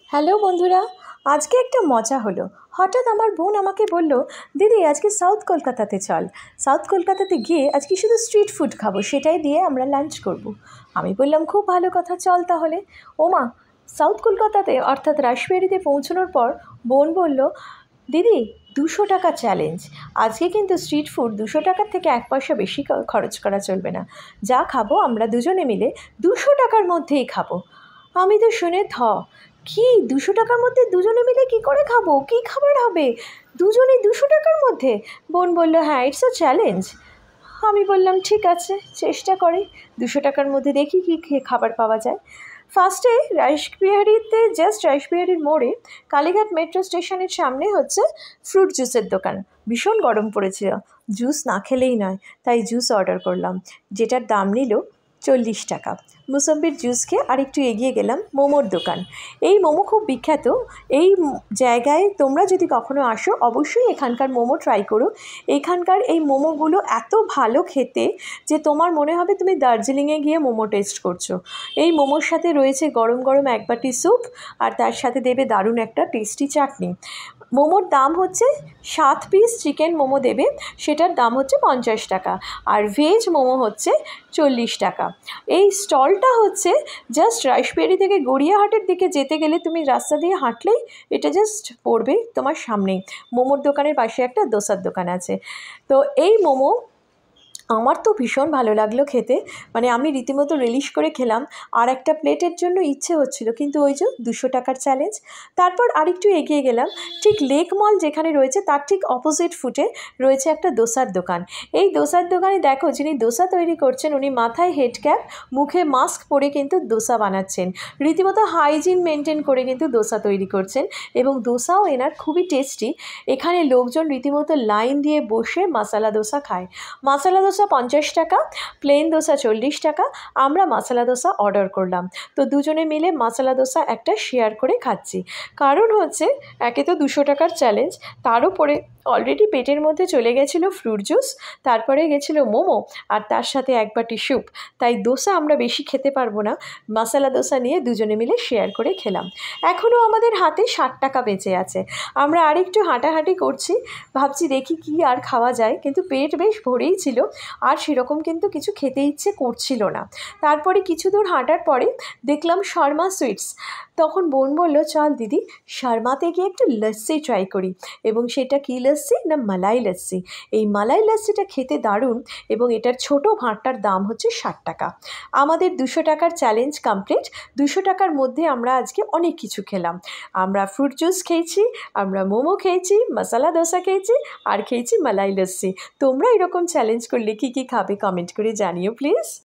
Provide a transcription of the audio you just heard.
Hello বন্ধুরা, আজকে একটা মজা হলো। হঠাৎ আমার বোন আমাকে বলল, দিদি আজকে সাউথ কলকাতাতে চল। সাউথ কলকাতাতে গিয়ে আজকে শুধু স্ট্রিট ফুড খাবো, সেটাই দিয়ে আমরা লাঞ্চ করব। আমি বললাম খুব ভালো কথা, চল তাহলে। ওমা, সাউথ কলকাতাতে অর্থাৎ রাসবিহারীতে পৌঁছানোর পর বোন বলল, দিদি 200 টাকা চ্যালেঞ্জ। আজকে কিন্তু স্ট্রিট ফুড 200 টাকার থেকে 1 পয়সা বেশি খরচ করা চলবে না। যা খাবো আমরা দুজনে মিলে 200 টাকার মধ্যেই খাবো। আমি তো শুনে কি 200 টাকার মধ্যে দুজনে মিলে কি করে খাবো, কি খাবার হবে দুজনে 200 টাকার মধ্যে? বোন বলল, হ্যাঁ, ইটস আ চ্যালেঞ্জ। আমি বললাম ঠিক আছে, চেষ্টা করি। 200 টাকার মধ্যে দেখি কী খাবার পাওয়া যায়। ফার্স্টে রাসবিহারীতে, জাস্ট রাসবিহারীর মোড়ে কালীঘাট মেট্রো স্টেশনের সামনে হচ্ছে ফ্রুট জুসের দোকান। ভীষণ গরম পড়েছিল, জুস না খেলেই নয়, তাই জুস অর্ডার করলাম, যেটার দাম নিল 40 টাকা। মুসম্বির জুস খেয়ে আরেকটু এগিয়ে গেলাম মোমোর দোকান। এই মোমো খুব বিখ্যাত। এই জায়গায় তোমরা যদি কখনো আসো অবশ্যই এখানকার মোমো ট্রাই করো। এখানকার এই মোমোগুলো এত ভালো খেতে যে তোমার মনে হবে তুমি দার্জিলিংয়ে গিয়ে মোমো টেস্ট করছো। এই মোমোর সাথে রয়েছে গরম গরম 1 বাটি স্যুপ, আর তার সাথে দেবে দারুণ একটা টেস্টি চাটনি। মোমোর দাম হচ্ছে 7 পিস চিকেন মোমো দেবে, সেটার দাম হচ্ছে 50 টাকা, আর ভেজ মোমো হচ্ছে 40 টাকা। এই স্টলটা হচ্ছে জাস্ট রাসবিহারী থেকে গড়িয়াহাটের দিকে যেতে গেলে তুমি রাস্তা দিয়ে হাঁটলেই এটা জাস্ট পড়বে তোমার সামনেই। মোমোর দোকানের পাশে একটা দোসার দোকান আছে। তো এই মোমো আমার তো ভীষণ ভালো লাগলো খেতে, মানে আমি রীতিমতো রিলিশ করে খেলাম। আর একটা প্লেটের জন্য ইচ্ছে হচ্ছিল, কিন্তু ওই যে 200 টাকার চ্যালেঞ্জ। তারপর আরেকটু এগিয়ে গেলাম, ঠিক লেক মল যেখানে রয়েছে তার ঠিক অপোজিট ফুটে রয়েছে একটা দোসার দোকান। এই দোসার দোকানে দেখো, যিনি দোসা তৈরি করছেন উনি মাথায় হেড ক্যাপ, মুখে মাস্ক পরে কিন্তু দোসা বানাচ্ছেন। রীতিমতো হাইজিন মেনটেন করে কিন্তু দোসা তৈরি করছেন, এবং দোসাও এনার খুবই টেস্টি। এখানে লোকজন রীতিমতো লাইন দিয়ে বসে মশলা দোসা খায়। মশলা দোসা 50 টাকা, প্লেন দোসা 40 টাকা। আমরা মশলা দোসা অর্ডার করলাম, তো দুজনে মিলে মশলা দোসা একটা শেয়ার করে খাচ্ছি। কারণ হচ্ছে একে তো 200 টাকার চ্যালেঞ্জ, তার উপরে অলরেডি পেটের মধ্যে চলে গেছিলো ফ্রুট জুস, তারপরে গেছিলো মোমো, আর তার সাথে 1 বাটি স্যুপ। তাই দোসা আমরা বেশি খেতে পারবো না, মশলা দোসা নিয়ে দুজনে মিলে শেয়ার করে খেলাম। এখনও আমাদের হাতে 60 টাকা বেঁচে আছে। আমরা আরেকটু হাঁটাহাঁটি করছি, ভাবছি দেখি কি আর খাওয়া যায়, কিন্তু পেট বেশ ভরেই ছিল, আর সেরকম কিন্তু কিছু খেতে ইচ্ছে করছিল না। তারপরে কিছু দূর হাঁটার পরে দেখলাম শর্মা সুইটস। তখন বোন বলল, চল দিদি শর্মাতে গিয়ে একটু লস্যি ট্রাই করি। এবং সেটা কী লস্যি না, মালাই লস্যি। এই মালাই লস্যিটা খেতে দারুণ, এবং এটার ছোটো ভাঁড়টার দাম হচ্ছে 60 টাকা। আমাদের 200 টাকার চ্যালেঞ্জ কমপ্লিট। 200 টাকার মধ্যে আমরা আজকে অনেক কিছু খেলাম। আমরা ফ্রুট জুস খেয়েছি, আমরা মোমো খেয়েছি, মশলা দোসা খেয়েছি, আর খেয়েছি মালাই লস্যি। তোমরা এরকম চ্যালেঞ্জ করলে কি কি খাবে কমেন্ট করে জানিও প্লিজ।